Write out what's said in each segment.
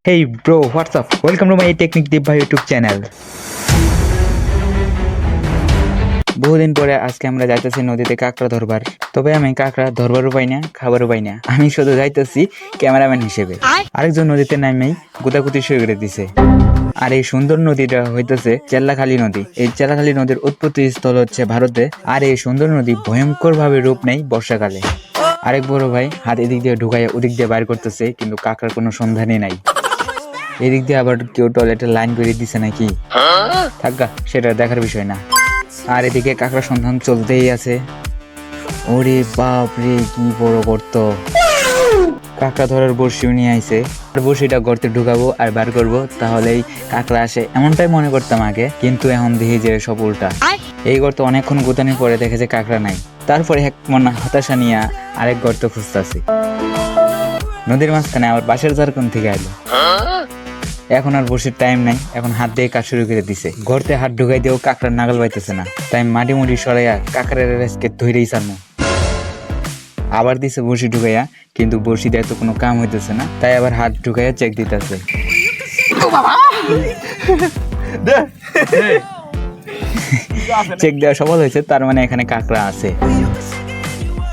Hey bro, what's up? Welcome to my Technique Deep by YouTube channel. বহুদিন পরে আজকে আমরা যাইতেছি নদীতে কাঁকড়া ধরবার। তবে আমি কাঁকড়া ধরবারও পাই না, খাবারও পাই না। আমি শুধু যাইতেছি ক্যামেরাম্যান হিসেবে। আরেকজন নদীতে নামেই গুতাগুতি শুরু করে দিছে। আর এই সুন্দর নদীটা হইতেছে চেল্লাখালী নদী। এই চেল্লাখালী নদীর উৎপত্তি স্থল হচ্ছে ভারতে। আর এই সুন্দর নদী ভয়ঙ্কর ভাবে রূপ নেয় বর্ষাকালে। আরেক বড় ভাই হাত এদিক দিয়ে ঢুকাইয়া ওদিক দিয়ে বাইর করতেছে, কিন্তু কাঁকড়ার কোনো সন্ধানই নাই। এদিক দিয়ে আবার কেউ টয়লেটের লাইন করে দিছে নাকি, থাকা সেটা দেখার বিষয় না। আর এদিকে কাঁকড়া সন্ধান চলতেই আছে। ওরে বাপ রে, কি বড় গর্ত! কাঁকড়া ধরার বড়শিও নিয়ে আইছে। আর বড়শিটা গর্তে ঢুকাবো আর বার করবো, তাহলেই কাঁকড়া আসে এমনটাই মনে করতাম আগে, কিন্তু এখন দেখি যে সব উল্টা। এই গর্ত অনেকক্ষণ গোতানির পরে দেখে যে কাঁকড়া নাই। তারপরে এক মনে হতাশা নিয়ে আরেক গর্ত খুঁজতেছি। নদীর মাঝখানে আবার বাঁশের ঝাড়খন্ড থেকে আইলো। এখন আর বসে টাইম নাই, এখন হাত দিয়ে কাজ শুরু করে দিছে। গর্তে হাত ঢুকাই দিয়েও কাঁকড়ার নাগাল পাইতেছে না, তাই মাটি মুটি সরাইয়া কাঁকড়ার রেসকে ধরেই সারমু। আবার দিছে বড়শি ঢুকাইয়া, কিন্তু বড়শি দিয়ে তো কোনো কাম হইতেছে না, তাই আবার হাত ঢুকাইয়া চেক দিতেছে। চেক দেওয়া সফল হয়েছে, তার মানে এখানে কাঁকড়া আছে।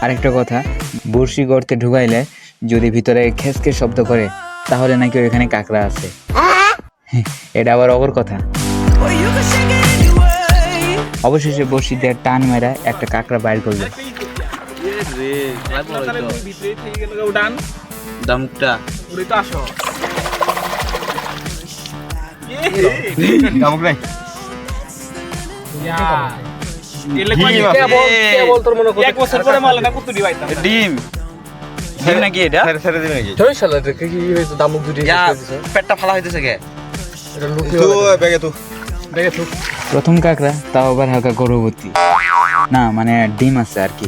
আরেকটা কথা, বড়শি গর্তে ঢুকাইলে যদি ভিতরে খেসকে শব্দ করে, তাহলে নাকি ওইখানে কাঁকড়া আছে। এটা আবার অবর কথা। অবশেষে বড়শি দিয়ে টান মেরা একটা কাঁকড়া বাইর করলো। প্রথম কাঁকড়া, তাও আবার হালকা গর্ভবতী না, মানে ডিম আছে আর কি।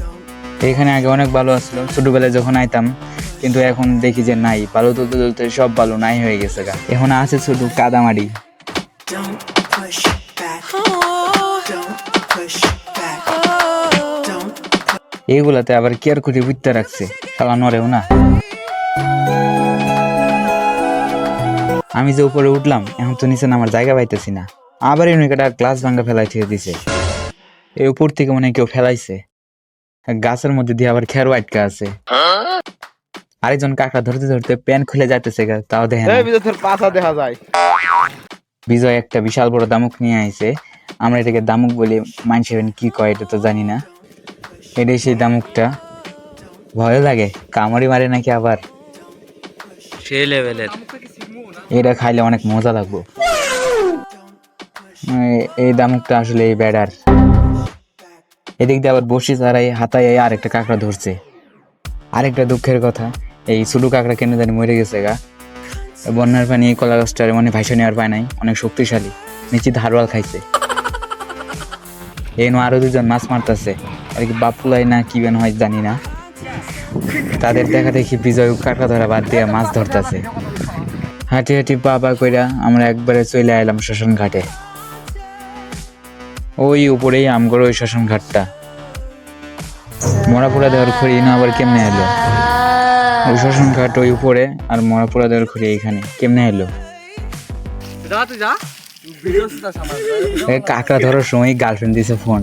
এখানে আগে অনেক বালু আসলো ছোটবেলায় যখন আইতাম, কিন্তু এখন দেখি যে নাই, বালু তুলতে তুলতে সব বালু নাই হয়ে গেছে গা। এখন আছে শুধু কাদামাটি। এইগুলাতে আবার কেয়ার করে বুঝতে রাখছে, শালা নড়েও না। আমি যে উপরে উঠলাম, এখন তো নিচে নামার জায়গা পাইতেছি না। আবার এই নৌকাটা গ্লাস ভাঙ্গা ফেলাই থেকে দিছে। এই উপর থেকে মনে কেউ ফেলাইছে। গাছের মধ্যে দিয়ে আবার খেরো আটকা আছে। আরেকজন কাঁকড়া ধরতে ধরতে প্যান খুলে যাইতেছে, তাও দেখেন দেখা যায়। বিজয় একটা বিশাল বড় দামুক নিয়ে আইছে। আমরা এটাকে দামুক বলি, মানুষের কি কয় এটা তো জানি না। এটাই সেই দামুকটা। ভয় লাগে, কামড়ি মারে নাকি আবার। সেই লেভেলের। এটা খাইলে অনেক মজা লাগবে। এই দামুকটা আসলে এই বেড়ার। এদিক দিয়ে আবার বসি ছাড়াই হাতায় আরেকটা কাঁকড়া ধরছে। আরেকটা দুঃখের কথা, এই ছোটো কাঁকড়া কেন জানি মরে গেছে গা। বন্যার পানি কলা গাছটার মানে ভাইসা নেওয়ার পায় নাই, অনেক শক্তিশালী, নিচে ধারওয়াল খাইছে। এই আরো দুজন মাছ মারতেছে, আর কি বাপুলাই না কি বেন হয় জানি না। তাদের দেখা দেখি বিজয় কাঁকড়া ধরা বাদ দিয়ে মাছ ধরতেছে। হাঁটি হাঁটি পা কইরা আমরা একবারে চলে আইলাম শ্মশান ঘাটে। ওই উপরেই আমগর ওই শ্মশান ঘাটটা। মরা পোড়া দেওয়ার খড়ি না আবার কেমনে এলো? ওই শ্মশান ঘাট ওই উপরে, আর মরা পোড়া দেওয়ার খড়ি এইখানে, কেমনে এলো? কাঁকড়া ধরার সময় গার্লফ্রেন্ড দিছে ফোন,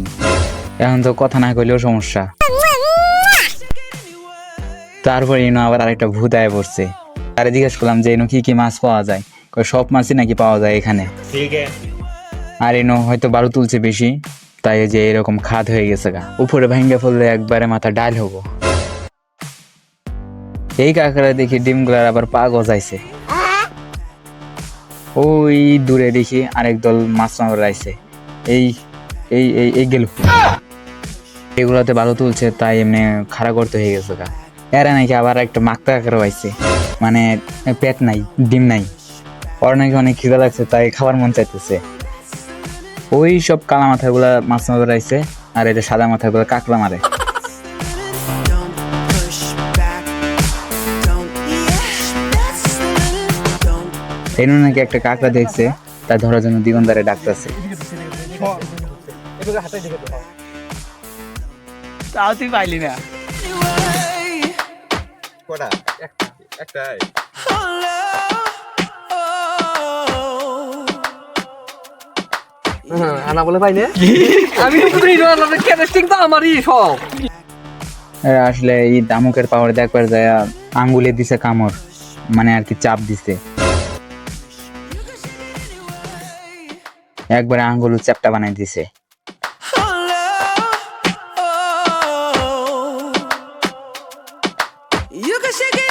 এখন তো কথা না কইলেও সমস্যা। তারপর এনো আবার আরেকটা ভূত আয় পড়ছে। তারে জিজ্ঞেস করলাম যে এনো কি কি মাছ পাওয়া যায়, সব মাছই নাকি পাওয়া যায় এখানে। আর এনো হয়তো বারো তুলছে বেশি, তাই যে এরকম খাদ হয়ে গেছে গা। উপরে ভাঙ্গে ফেললে একবারে মাথা ডাল হবো। এই কাঁকড়া দেখি ডিমগুলার আবার পা গজাইছে। ওই দূরে দেখি আরেক দল মাছ মারাইছে। এই এই এই এই গেল, এগুলাতে ভালো তুলছে, তাই এমনি খাড়া করতে হয়ে গেছে গা। এরা নাকি আবার একটা মাক্তা কাঁকড়া পাইছে, মানে পেট নাই, ডিম নাই। ওর নাকি অনেক খিদা লাগছে, তাই খাবার মন চাইতেছে। ওই সব কালা মাথাগুলা মাছ মারাইছে, আর এটা সাদা মাথাগুলা কাঁকড়া মারে। এই নাকি একটা কাঁকড়া দেখছে, তাই ধরার জন্য দিগন্দারে ডাকতেছে। তাও তুই পাইলি না। কটা? একটাই। আনা বলে পাই না আমি তো হিরো আনার ক্যারেক্টারিং তো আমারই সব আসলে এই দামুকের পাওয়ার দেখবার যায় আঙ্গুলে দিছে কামড়, মানে আর কি চাপ দিছে, একবারে আঙ্গুল চ্যাপটা বানাই দিছে। You can shake it.